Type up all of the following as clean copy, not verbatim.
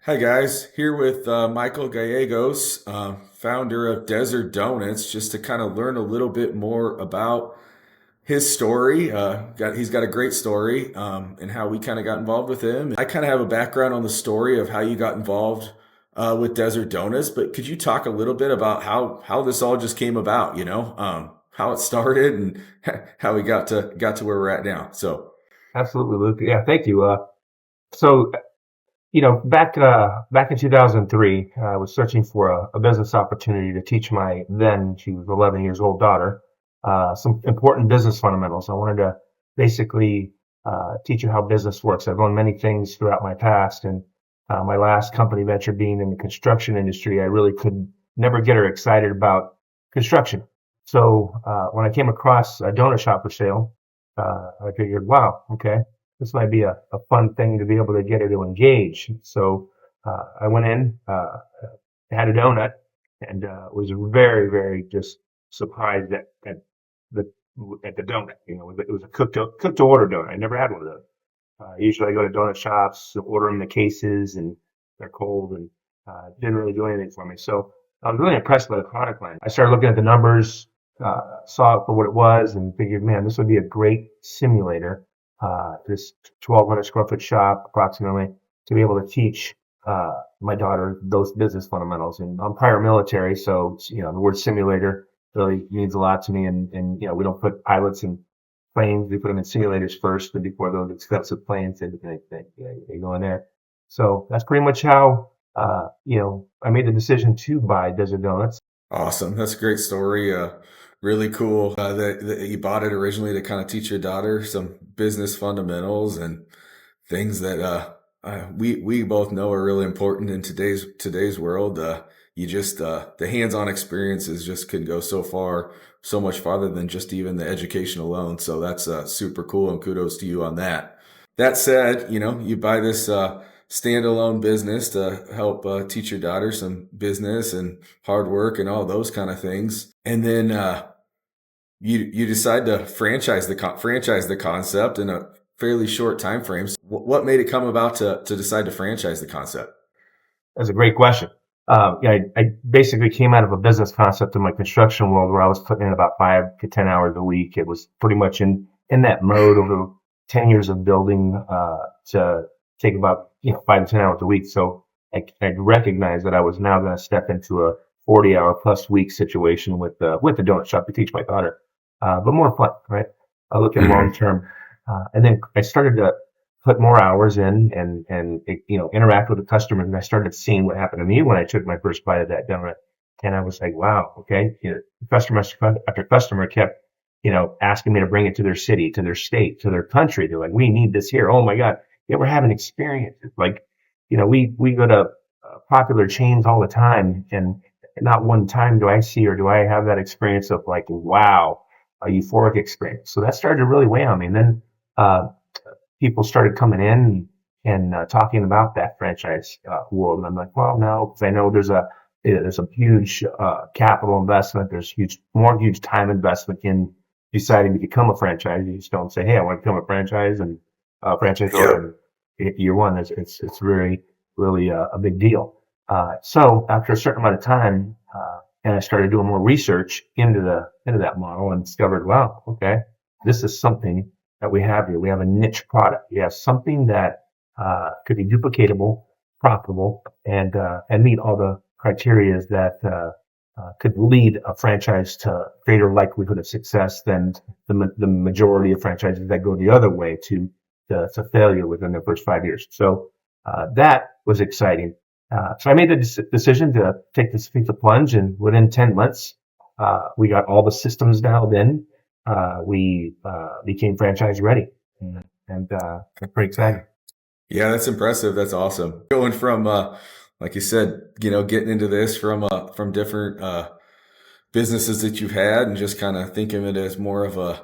Hi guys, here with Michael Gallegos, founder of Desert Donuts, just to kind of learn a little bit more about his story. He's got a great story, and how we kind of got involved with him. I kind of have a background on the story of how you got involved with Desert Donuts, but could you talk a little bit about how this all just came about? How it started and how we got to where we're at now. So. Absolutely, Luke. Yeah, thank you. So, back in 2003, I was searching for a business opportunity to teach my then she was 11 years old daughter some important business fundamentals. I wanted to basically teach her how business works. I've learned many things throughout my past, and my last company venture being in the construction industry, I really could never get her excited about construction. So when I came across a donut shop for sale, I figured, wow, okay, this might be a fun thing to be able to get her to engage. So I went in, had a donut, and was very, very just surprised the at the donut. It was a cooked to order donut. I never had one of those. Usually I go to donut shops, order them in the cases, and they're cold, and didn't really do anything for me. So I was really impressed by the product line. I started looking at the numbers, saw it for what it was, and figured, man, this would be a great simulator. This 1,200 square foot shop, approximately, to be able to teach my daughter those business fundamentals. And I'm prior military, so the word simulator really means a lot to me. And we don't put pilots in planes; we put them in simulators first, and before those expensive planes, they go in there. So that's pretty much how I made the decision to buy Desert Donuts. Awesome. That's a great story. Really cool that you bought it originally to kind of teach your daughter some business fundamentals and things that we both know are really important in today's world. You just the hands-on experiences just can go so far, so much farther than just even the education alone. So that's super cool, and kudos to you on that. That said, you buy this standalone business to help teach your daughter some business and hard work and all those kind of things, and then you decide to franchise the concept in a fairly short time frame. So what made it come about to decide to franchise the concept? That's a great question. I basically came out of a business concept in my construction world where I was putting in about 5 to 10 hours a week. It was pretty much in that mode over 10 years of building to take about 5 to 10 hours a week. So I recognized that I was now going to step into a 40-hour plus week situation with the donut shop to teach my daughter, but more fun, right? I look at long Hmm. term, and then I started to put more hours in and interact with the customers. And I started seeing what happened to me when I took my first bite of that donut. And I was like, wow, okay. Customer after customer kept, asking me to bring it to their city, to their state, to their country. They're like, we need this here. Oh my God. Yeah, we're having experiences. Like, we go to popular chains all the time, and not one time do I see or do I have that experience of like, wow, a euphoric experience. So that started to really weigh on me. And then, people started coming in and talking about that franchise world. And I'm like, well, no, because I know there's a huge capital investment. There's huge time investment in deciding to become a franchise. You just don't say, hey, I want to become a franchise and franchisor. Yep. And year one, it's really a big deal. So after a certain amount of time, and I started doing more research into that model and discovered, wow, okay, this is something that we have here. We have a niche product. We have something that could be duplicatable, profitable, and meet all the criteria that could lead a franchise to greater likelihood of success than the majority of franchises that go the other way to failure within their first 5 years. So that was exciting. So I made the decision to take this pizza plunge, and within 10 months, we got all the systems dialed in. We became franchise ready, and pretty exciting. Yeah, that's impressive. That's awesome. Going from like you said, getting into this from different businesses that you've had, and just kind of thinking of it as more of a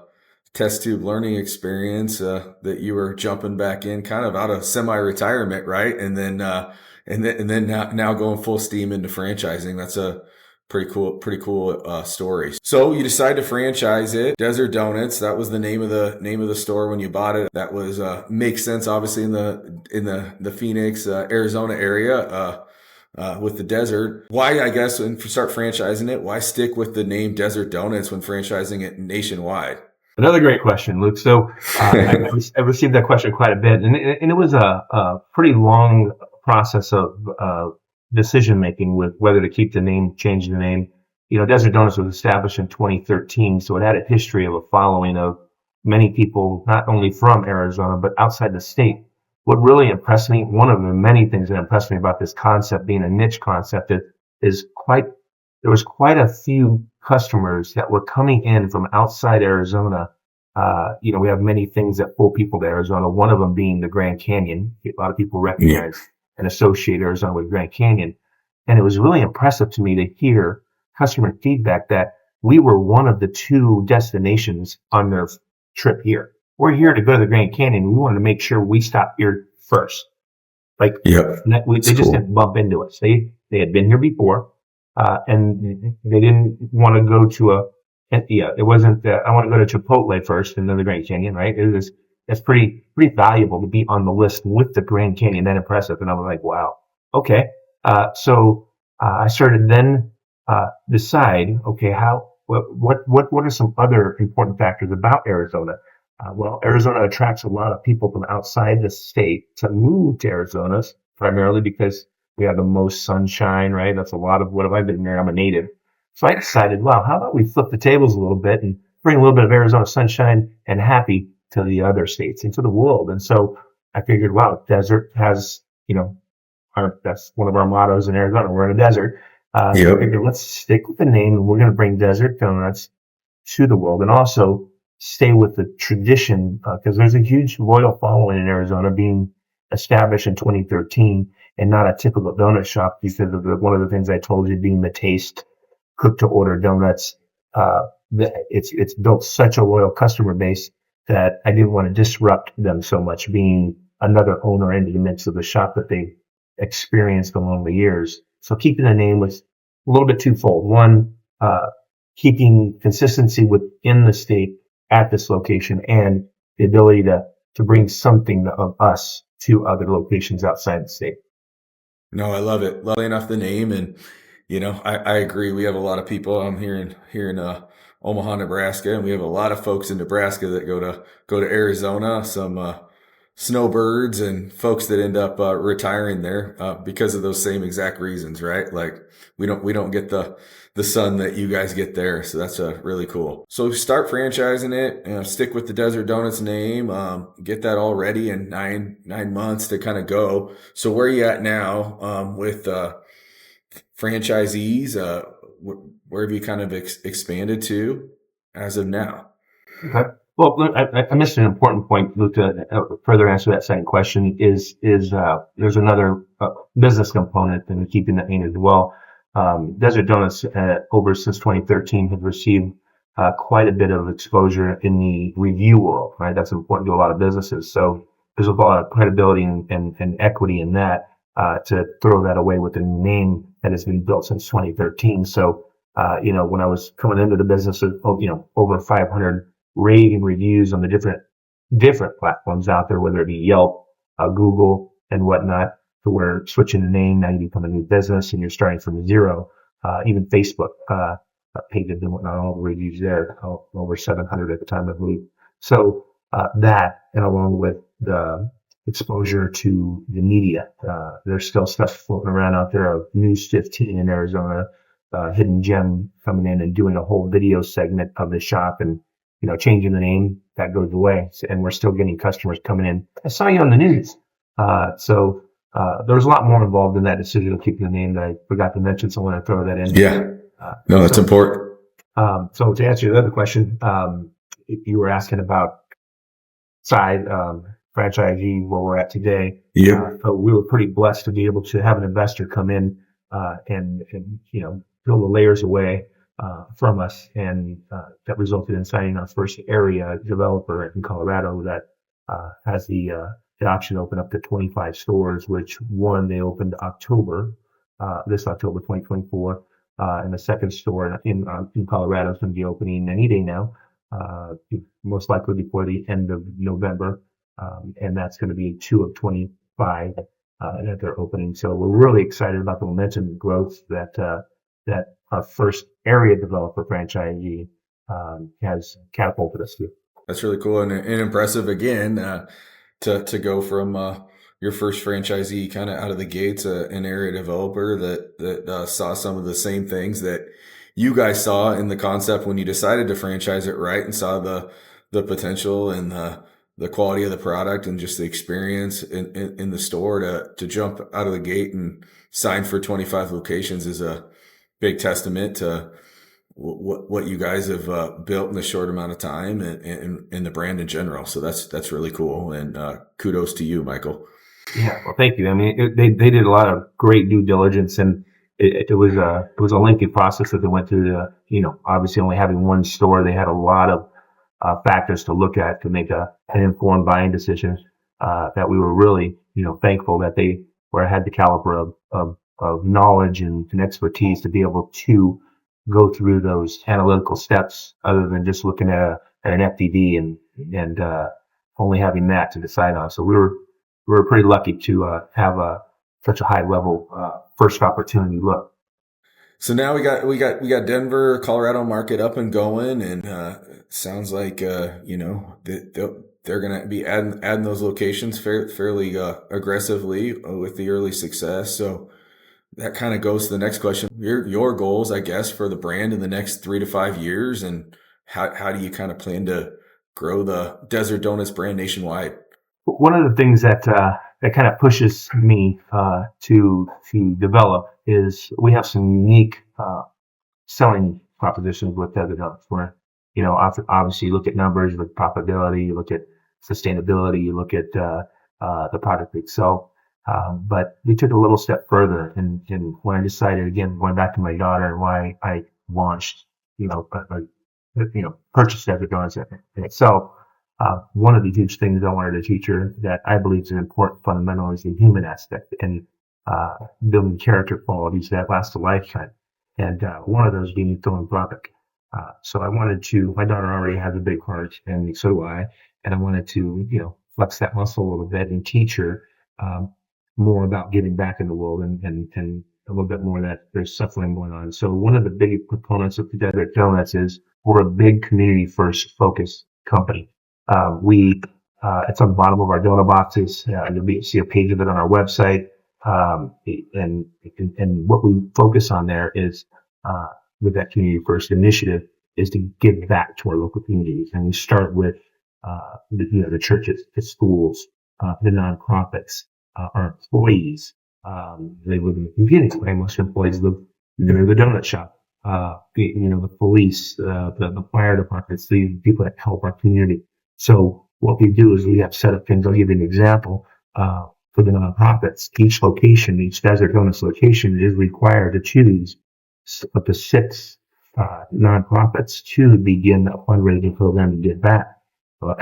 test tube learning experience, that you were jumping back in kind of out of semi-retirement, right? And then now going full steam into franchising. That's a Pretty cool story. So you decide to franchise it. Desert Donuts. That was the name of the store when you bought it. That was makes sense, obviously in the Phoenix, Arizona area. With the desert, why, I guess, when you start franchising it, why stick with the name Desert Donuts when franchising it nationwide? Another great question, Luke. So I received that question quite a bit, and it was a pretty long process of decision making with whether to keep the name, change the name. Desert Donuts was established in 2013, so it had a history of a following of many people, not only from Arizona but outside the state. What really impressed me, one of the many things that impressed me about this concept being a niche concept, is there was quite a few customers that were coming in from outside Arizona. We have many things that pull people to Arizona. One of them being the Grand Canyon. A lot of people Yeah. recognize and associate Arizona with Grand Canyon. And it was really impressive to me to hear customer feedback that we were one of the two destinations on their trip here. We're here to go to the Grand Canyon. We wanted to make sure we stop here first. Like, Yep. they just didn't bump into us. They had been here before, and they didn't want to go to it wasn't, I want to go to Chipotle first and then the Grand Canyon, right? It's pretty valuable to be on the list with the Grand Canyon. That impressive. And I was like, wow, okay. I started then, decide, okay, what are some other important factors about Arizona? Arizona attracts a lot of people from outside the state to move to Arizona, primarily because we have the most sunshine, right? That's a lot of what have I been there. I'm a native. So I decided, wow, how about we flip the tables a little bit and bring a little bit of Arizona sunshine and happy to the other states and to the world. And so I figured, wow, desert has, that's one of our mottos in Arizona. We're in a desert. So I Yep. figured, let's stick with the name and we're going to bring Desert Donuts to the world and also stay with the tradition because there's a huge loyal following in Arizona being established in 2013 and not a typical donut shop because of one of the things I told you being the taste cook to order donuts. It's built such a loyal customer base that I didn't want to disrupt them so much being another owner into the midst of the shop that they experienced along the years. So keeping the name was a little bit twofold. One, keeping consistency within the state at this location and the ability to bring something of us to other locations outside the state. No, I love it. Love enough the name, and I agree. We have a lot of people. I'm here in Omaha, Nebraska, and we have a lot of folks in Nebraska that go to Arizona. Some snowbirds and folks that end up retiring there because of those same exact reasons, right? Like we don't get the sun that you guys get there, so that's really cool. So start franchising it, stick with the Desert Donuts name, get that all ready in 9 months to kind of go. So where are you at now with franchisees? Where have you kind of expanded to as of now? Okay. Well, look, I missed an important point, Luke, to further answer that second question there's another business component and keeping that in as well. Desert Donuts, over since 2013 have received quite a bit of exposure in the review world, right? That's important to a lot of businesses. So there's a lot of credibility and equity in that, to throw that away with the name that has been built since 2013. So, when I was coming into the business, over 500 rating reviews on the different platforms out there, whether it be Yelp, Google, and whatnot. So we're switching the name. Now you become a new business and you're starting from zero. Even Facebook, pages and whatnot, all the reviews there, over 700 at the time, I believe. So, that and along with the exposure to the media, there's still stuff floating around out there of News 15 in Arizona, Hidden Gem coming in and doing a whole video segment of the shop and, changing the name that goes away. And we're still getting customers coming in. I saw you on the news. There's a lot more involved in that decision of keeping the name that I forgot to mention. So I want to throw that in. Yeah, no, that's important. So to answer your other question, you were asking about side, franchisee, where we're at today. Yeah. We were pretty blessed to be able to have an investor come in, and peel the layers away, from us. And, that resulted in signing our first area developer in Colorado that, has the option to open up to 25 stores, which one they opened this October 2024. and the second store in Colorado is going to be opening any day now, most likely before the end of November, and that's going to be 2 of 25 that they're opening. So we're really excited about the momentum and growth that our first area developer franchisee has catapulted us to. That's really cool and impressive again, to go from your first franchisee kind of out of the gates, an area developer that saw some of the same things that you guys saw in the concept when you decided to franchise it, right, and saw the potential and the quality of the product and just the experience in the store to jump out of the gate and sign for 25 locations is a big testament to what you guys have built in a short amount of time and the brand in general. So that's really cool. And kudos to you, Michael. Yeah, well, thank you. I mean, they did a lot of great due diligence, and it was a lengthy process that they went through. Obviously only having one store, they had a lot of factors to look at to make an informed buying decision. That we were really thankful that they had the caliber of knowledge and expertise to be able to go through those analytical steps, other than just looking at an FDD and only having that to decide on. So we were pretty lucky to have such a high level first opportunity look. So now we got Denver, Colorado market up and going, and sounds like they're going to be adding those locations fairly aggressively with the early success. So that kind of goes to the next question. Your goals, I guess, for the brand in the next 3 to 5 years, and how do you kind of plan to grow the Desert Donuts brand nationwide? One of the things that kind of pushes me to develop is we have some unique selling propositions with Desert Donuts, where obviously you look at numbers, you look at profitability, you look at sustainability, you look at the product itself. But we took a little step further, and when I decided, again, going back to my daughter and why I launched, purchased Desert Donuts in itself. One of the huge things I wanted to teach her that I believe is an important fundamental is the human aspect and building character qualities that last a lifetime. And one of those being philanthropic. So I wanted to. My daughter already has a big heart, and so do I. And I wanted to, flex that muscle a little bit and teach her more about giving back in the world and a little bit more that there's suffering going on. So one of the big components of the Desert Donuts is we're a big community first focused company. It's on the bottom of our donut boxes. You'll see a page of it on our website. And what we focus on there is, with that community first initiative, is to give back to our local communities. And we start with, the churches, the schools, the nonprofits, our employees. They live in the community. Most employees live near the donut shop. The police, the fire departments, the people that help our community. So what we do is we have set up things. I'll give you an example. For the nonprofits, each location, each Desert Donuts location is required to choose up to 6 nonprofits to begin a fundraising program to give back.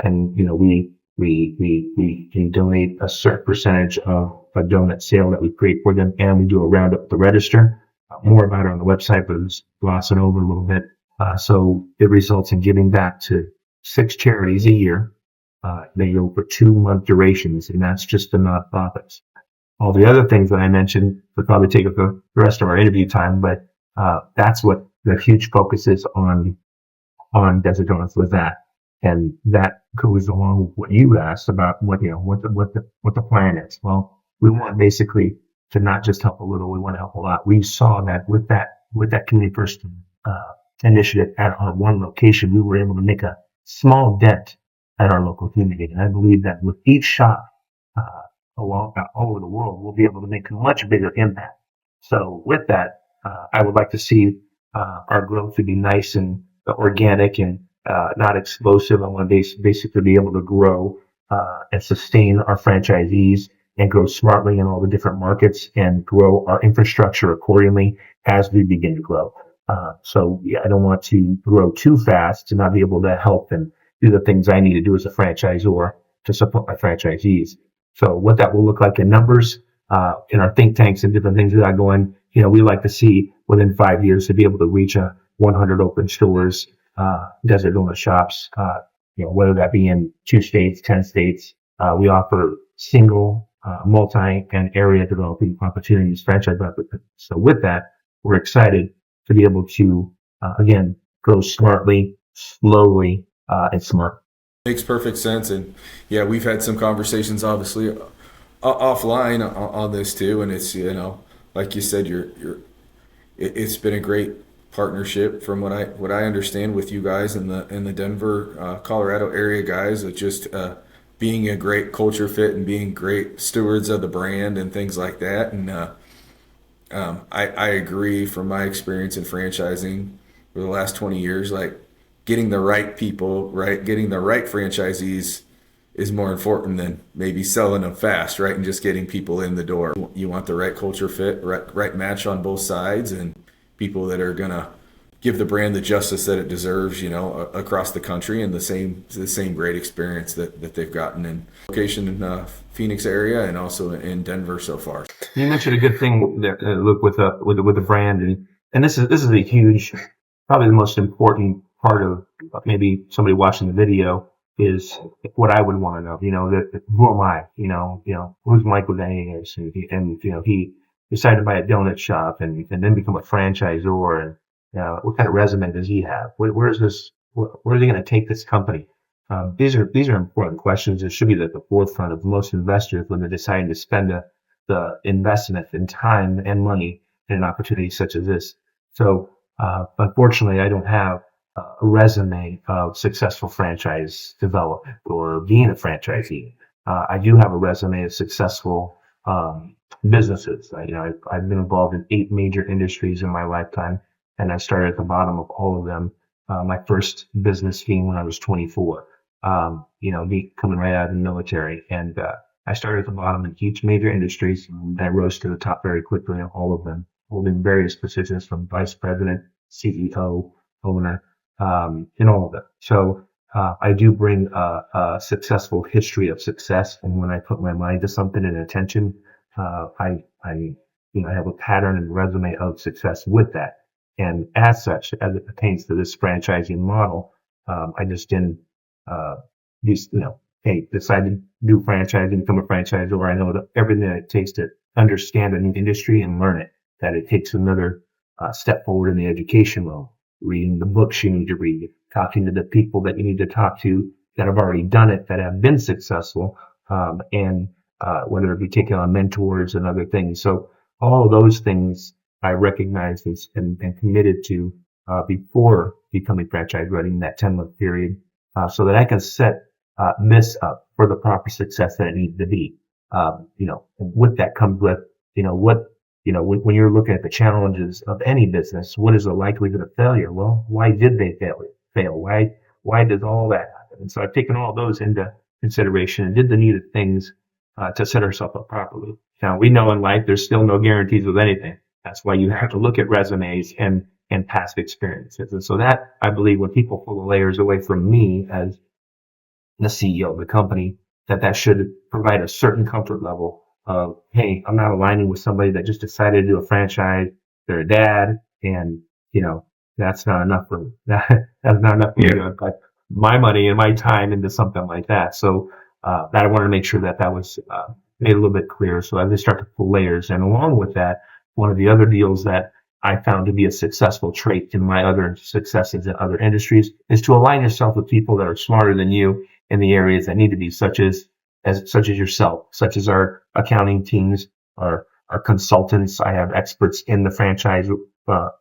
And we can donate a certain percentage of a donut sale that we create for them, and we do a roundup at the register. More about it on the website, but just gloss it over a little bit. So it results in giving back to 6 charities a year. They go for 2-month durations, and that's just the nonprofits. All the other things that I mentioned would probably take up the rest of our interview time, but that's what the huge focus is on Desert Donuts with that. And that goes along with what you asked about what the plan is. Well, we want basically to not just help a little, we want to help a lot. We saw that with that community first initiative at our one location, we were able to make a small dent at our local community. And I believe that with each shop all over the world, we'll be able to make a much bigger impact. So with that, I would like to see our growth to be nice and organic and not explosive. I want to basically be able to grow and sustain our franchisees and grow smartly in all the different markets and grow our infrastructure accordingly as we begin to grow. So I don't want to grow too fast to not be able to help and do the things I need to do as a franchisor to support my franchisees. So what that will look like in numbers, in our think tanks and different things that are going, we like to see within 5 years to be able to reach 100 open stores, desert donut shops, whether that be in 2 states, 10 states. We offer single, multi, and area developing opportunities, franchise opportunities. So with that, we're excited to be able to, again, grow smartly, slowly, and smart. Makes perfect sense. And yeah, we've had some conversations, obviously, offline on this too. And it's, like you said, it's been a great partnership from what I understand with you guys in the Denver, Colorado area guys, of just being a great culture fit and being great stewards of the brand and things like that. And I agree from my experience in franchising for the last 20 years, like getting the right people, right, getting the right franchisees is more important than maybe selling them fast, right, and just getting people in the door. You want the right culture fit, right match on both sides, and people that are gonna give the brand the justice that it deserves, across the country, and the same great experience that they've gotten in location in Phoenix area and also in Denver so far. You mentioned a good thing there, Luke, with the brand, and this is a huge, probably the most important part of maybe somebody watching the video is what I would want to know. That who am I? Who's Michael Gallegos? And he decided to buy a donut shop and then become a franchisor. And what kind of resume does he have? Where is this? Where are they going to take this company? These are important questions. It should be at the forefront of most investors when they're deciding to spend the investment in time and money in an opportunity such as this. So, unfortunately, I don't have a resume of successful franchise development or being a franchisee. I do have a resume of successful businesses. I've been involved in 8 major industries in my lifetime, and I started at the bottom of all of them. My first business being when I was 24. Me coming right out of the military, and I started at the bottom in each major industries, and I rose to the top very quickly in all of them, holding various positions from vice president, CEO, owner, in all of them. So I do bring a successful history of success, and when I put my mind to something and attention, I have a pattern and resume of success with that. And as such, as it pertains to this franchising model, I just didn't decide to do franchising, become a franchisor. I know that everything that it takes to understand a new industry and learn it, that it takes another step forward in the education realm. Reading the books you need to read, talking to the people that you need to talk to that have already done it, that have been successful, and whether it be taking on mentors and other things. So all of those things I recognized and committed to before becoming franchise ready in that 10-month period, so that I can set this up for the proper success that it needs to be. And with that comes with, when you're looking at the challenges of any business, what is the likelihood of failure? Well, why did they fail? Why does all that happen? And so I've taken all those into consideration and did the needed things to set ourselves up properly. Now, we know in life there's still no guarantees with anything. That's why you have to look at resumes and past experiences. And so that, I believe, when people pull the layers away from me as the CEO of the company, that should provide a certain comfort level of, hey, I'm not aligning with somebody that just decided to do a franchise. They're a dad, and that's not enough for me. That's not enough for me to put my money and my time into something like that. So that I wanted to make sure that was made a little bit clear. So I just start to pull layers, and along with that, one of the other deals that I found to be a successful trait in my other successes in other industries is to align yourself with people that are smarter than you in the areas that need to be, such as yourself, such as our accounting teams, our consultants. I have experts in the franchise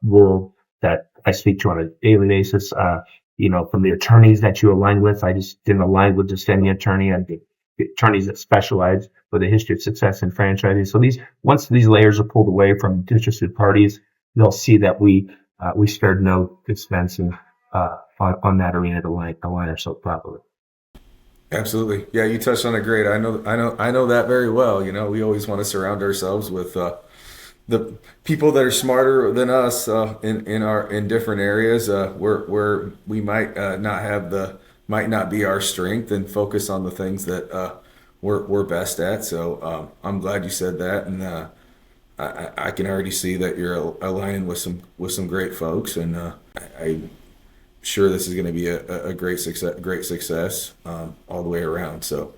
world that I speak to on a daily basis. From the attorneys that you align with, I just didn't align with just any attorney. I did attorneys that specialize with a history of success in franchising. So once these layers are pulled away from interested parties, they'll see that we spared no expense on that arena to align ourselves properly. Absolutely. Yeah, you touched on it great. I know that very well. We always want to surround ourselves with the people that are smarter than us in different areas where we might not be our strength, and focus on the things that we're best at. So I'm glad you said that, and I can already see that you're aligning with some great folks, and I'm sure this is going to be a great success all the way around. So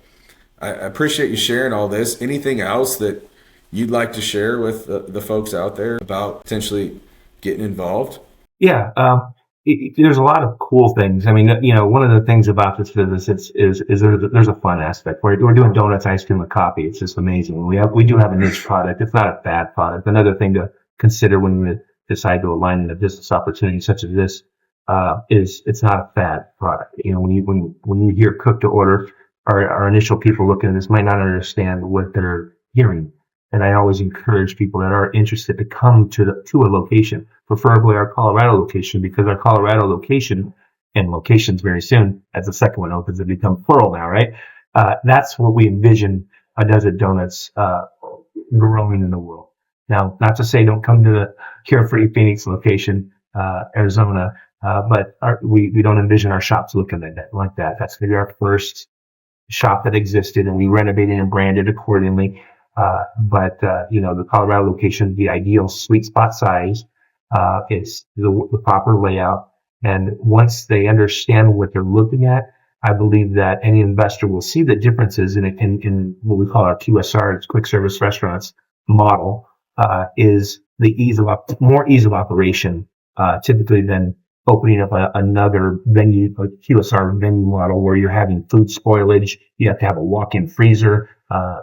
I appreciate you sharing all this. Anything else that you'd like to share with the folks out there about potentially getting involved? Yeah, there's a lot of cool things. I mean, one of the things about this business is there's a fun aspect. We're doing donuts, ice cream, and coffee. It's just amazing. We do have a niche product. It's not a bad product. Another thing to consider when we decide to align in a business opportunity such as this is it's not a fad product. When you hear cook to order, our initial people looking at this might not understand what they're hearing. And I always encourage people that are interested to come to a location, preferably our Colorado location, because our Colorado location and locations very soon, as the second one opens, it become plural now, right? That's what we envision a Desert Donuts growing in the world. Now, not to say don't come to the Carefree Phoenix location, Arizona, but we don't envision our shops looking like that. That's going to be our first shop that existed, and we renovated and branded accordingly. The Colorado location, the ideal sweet spot size, is the proper layout. And once they understand what they're looking at, I believe that any investor will see the differences in what we call our QSR, quick service restaurants model, is the more ease of operation, typically than opening up another venue, a QSR venue model where you're having food spoilage. You have to have a walk-in freezer.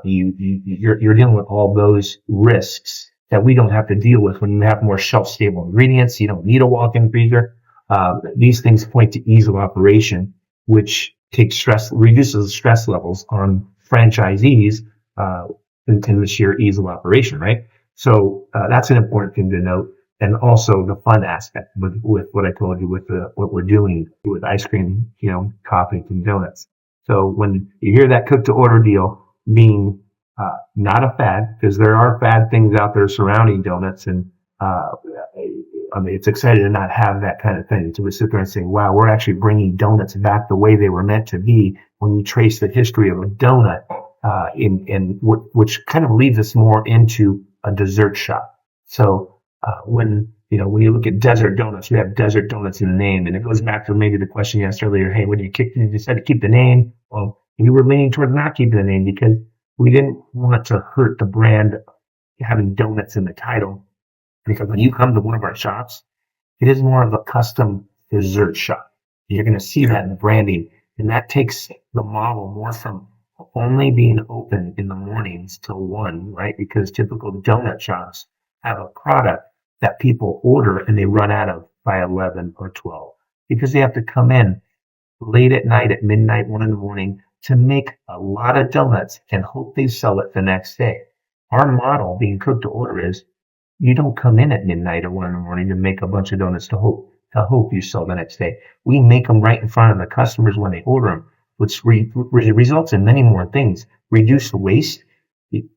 You're dealing with all those risks that we don't have to deal with when you have more shelf-stable ingredients. You don't need a walk-in freezer. These things point to ease of operation, which reduces stress levels on franchisees in the sheer ease of operation, right? So that's an important thing to note. And also the fun aspect with what I told you with what we're doing with ice cream, coffee and donuts. So when you hear that cook to order deal being not a fad, because there are fad things out there surrounding donuts, and it's exciting to not have that kind of thing. To sit there and say, wow, we're actually bringing donuts back the way they were meant to be when you trace the history of a donut, which kind of leads us more into a dessert shop. So when you look at Desert Donuts, you have Desert Donuts in the name, and it goes back to maybe the question you asked earlier. Hey, when you decided to keep the name, well, we were leaning toward not keeping the name because we didn't want to hurt the brand having donuts in the title. Because when you come to one of our shops, it is more of a custom dessert shop. You're going to see that in the branding, and that takes the model more from only being open in the mornings till 1, right? Because typical donut shops have a product that people order and they run out of by 11 or 12 because they have to come in late at night, at midnight, 1 in the morning to make a lot of donuts and hope they sell it the next day. Our model being cooked to order is you don't come in at midnight or 1 in the morning to make a bunch of donuts to hope you sell the next day. We make them right in front of the customers when they order them, which results in many more things. Reduce waste. You'd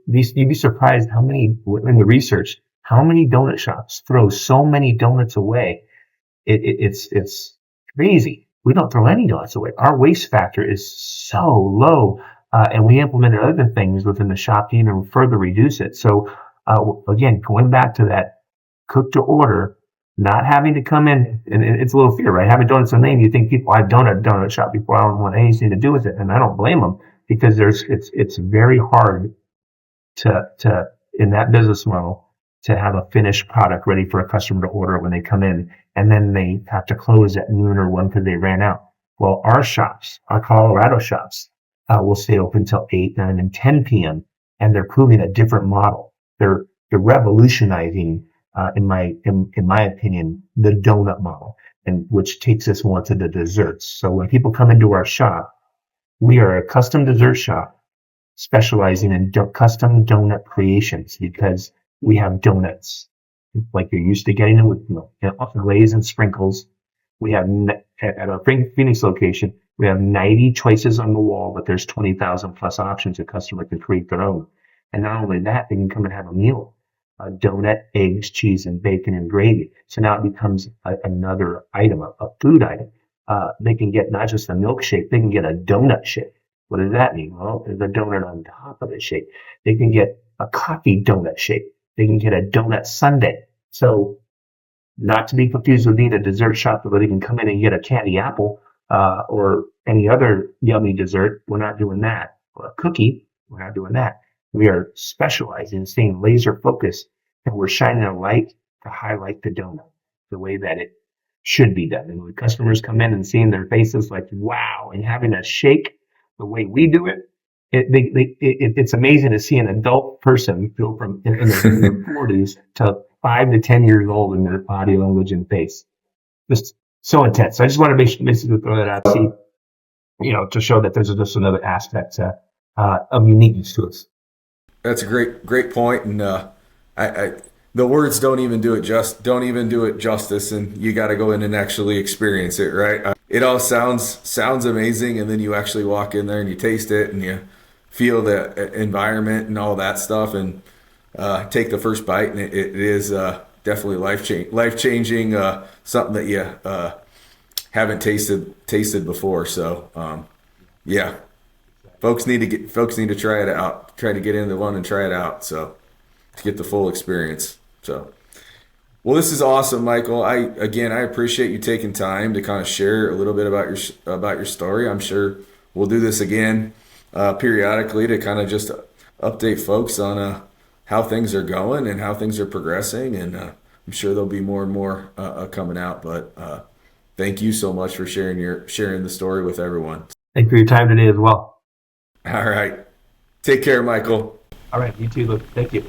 be surprised how many, in the research, how many donut shops throw so many donuts away. It's crazy. We don't throw any donuts away. Our waste factor is so low, and we implemented other things within the shop to even further reduce it. So, again, going back to that cook to order, not having to come in, and it's a little fear, right? Having donuts in the name, you think people, I've done a donut shop before, I don't want anything to do with it, and I don't blame them because it's very hard to in that business model to have a finished product ready for a customer to order when they come in, and then they have to close at noon or 1 because they ran out. Well, our shops, our Colorado shops, will stay open till 8, 9, and 10 p.m. and they're proving a different model. They're revolutionizing, in my opinion, the donut model, and which takes us more to the desserts. So when people come into our shop, we are a custom dessert shop specializing in custom donut creations because we have donuts like you're used to getting them with glaze and sprinkles. We have at our Phoenix location, we have 90 choices on the wall, but there's 20,000 plus options a customer can create their own. And not only that, they can come and have a meal. Donut, eggs, cheese, and bacon and gravy. So now it becomes another item, a food item. They can get not just a milkshake, they can get a donut shake, What does that mean? Well, there's a donut on top of the shake. They can get a coffee donut shake. They can get a donut sundae. So not to be confused with being a dessert shop where they can come in and get a candy apple or any other yummy dessert. We're not doing that. Or a cookie. We're not doing that. We are specializing, staying laser focused, and we're shining a light to highlight the donut the way that it should be done. And when customers come in and seeing their faces like, wow, and having a shake the way we do it, it's amazing to see an adult person go from in their 40s to 5 to 10 years old in their body language and face. Just so intense. So I just want to basically throw that out, see, to show that there's just another aspect of uniqueness to us. That's a great point, and I the words don't even do it justice, and you got to go in and actually experience it, right? It all sounds amazing, and then you actually walk in there and you taste it and you feel the environment and all that stuff, and take the first bite, and it is definitely life changing, something that you haven't tasted before. So yeah, folks need to try it out, try to get into one and try it out, so to get the full experience. So, well, this is awesome, Michael. I appreciate you taking time to kind of share a little bit about your story. I'm sure we'll do this again periodically to kind of just update folks on how things are going and how things are progressing. And I'm sure there'll be more and more coming out. But thank you so much for sharing the story with everyone. Thank you for your time today as well. All right. Take care, Michael. All right. You too, Luke. Thank you.